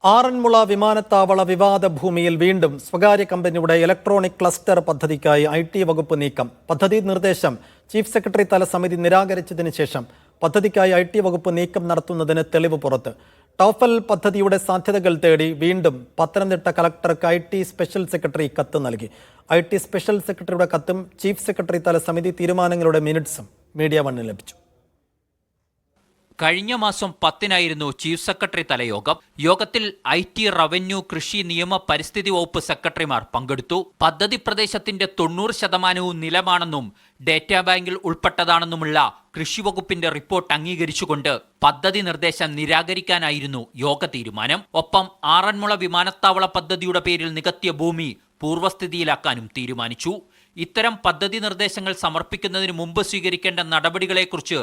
ആറന്മുള വിമാനത്താവള വിവാദ ഭൂമിയിൽ വീണ്ടും സ്വകാര്യ കമ്പനിയുടെ ഇലക്ട്രോണിക് ക്ലസ്റ്റർ പദ്ധതിക്കായി IT വകുപ്പ് നീക്കം. പദ്ധതി നിർദ്ദേശം ചീഫ് സെക്രട്ടറി തല സമിതി നിരാകരിച്ചതിന് ശേഷം പദ്ധതിക്കായി IT വകുപ്പ് നീക്കം നടത്തുന്നതിന് തെളിവ് പുറത്ത്. ടോഫൽ പദ്ധതിയുടെ സാധ്യതകൾ തേടി വീണ്ടും പത്തനംതിട്ട കളക്ടർക്ക് IT സ്പെഷ്യൽ സെക്രട്ടറി കത്ത് നൽകി. IT സ്പെഷ്യൽ സെക്രട്ടറിയുടെ കത്തും ചീഫ് സെക്രട്ടറി തല സമിതി തീരുമാനങ്ങളുടെ മിനിറ്റ്സും മീഡിയ വണ്ണിന് ലഭിച്ചു. കഴിഞ്ഞ മാസം 10-നായിരുന്നു ചീഫ് സെക്രട്ടറി തലയോഗം. യോഗത്തിൽ IT, റവന്യൂ, കൃഷി, നിയമ, പരിസ്ഥിതി വകുപ്പ് സെക്രട്ടറിമാർ പങ്കെടുത്തു. പദ്ധതി പ്രദേശത്തിന്റെ 90% നിലമാണെന്നും ഡേറ്റാ ബാങ്കിൽ ഉൾപ്പെട്ടതാണെന്നുമുള്ള കൃഷി വകുപ്പിന്റെ റിപ്പോർട്ട് അംഗീകരിച്ചുകൊണ്ട് പദ്ധതി നിർദ്ദേശം നിരാകരിക്കാനായിരുന്നു യോഗ തീരുമാനം. ഒപ്പം ആറന്മുള വിമാനത്താവള പദ്ധതിയുടെ പേരിൽ നികത്തിയ ഭൂമി പൂർവ്വസ്ഥിതിയിലാക്കാനും തീരുമാനിച്ചു. ഇത്തരം പദ്ധതി നിർദ്ദേശങ്ങൾ സമർപ്പിക്കുന്നതിന് മുമ്പ് സ്വീകരിക്കേണ്ട നടപടികളെക്കുറിച്ച്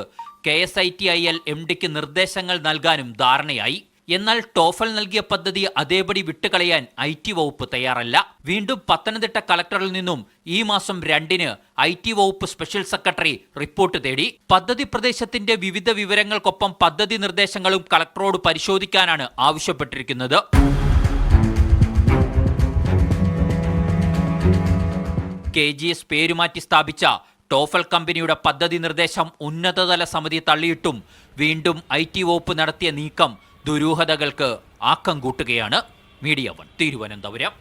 KSITIL MDക്ക് നിർദ്ദേശങ്ങൾ നൽകാനും ധാരണയായി. എന്നാൽ ടോഫൽ നൽകിയ പദ്ധതി അതേപടി വിട്ടുകളയാൻ IT വകുപ്പ് തയ്യാറല്ല. വീണ്ടും പത്തനംതിട്ട കളക്ടറിൽ നിന്നും ഈ മാസം 2-ന് IT വകുപ്പ് സ്പെഷ്യൽ സെക്രട്ടറി റിപ്പോർട്ട് തേടി. പദ്ധതി പ്രദേശത്തിന്റെ വിവിധ വിവരങ്ങൾക്കൊപ്പം പദ്ധതി നിർദ്ദേശങ്ങളും കളക്ടറോട് പരിശോധിക്കാനാണ് ആവശ്യപ്പെട്ടിരിക്കുന്നത്. KGS പേരുമാറ്റി സ്ഥാപിച്ച ടോഫൽ കമ്പനിയുടെ പദ്ധതി നിർദ്ദേശം ഉന്നതതല സമിതി തള്ളിയിട്ടും വീണ്ടും IT വകുപ്പ് നടത്തിയ നീക്കം ദുരൂഹതകൾക്ക് ആക്കം കൂട്ടുകയാണ്. മീഡിയ 1 തിരുവനന്തപുരം.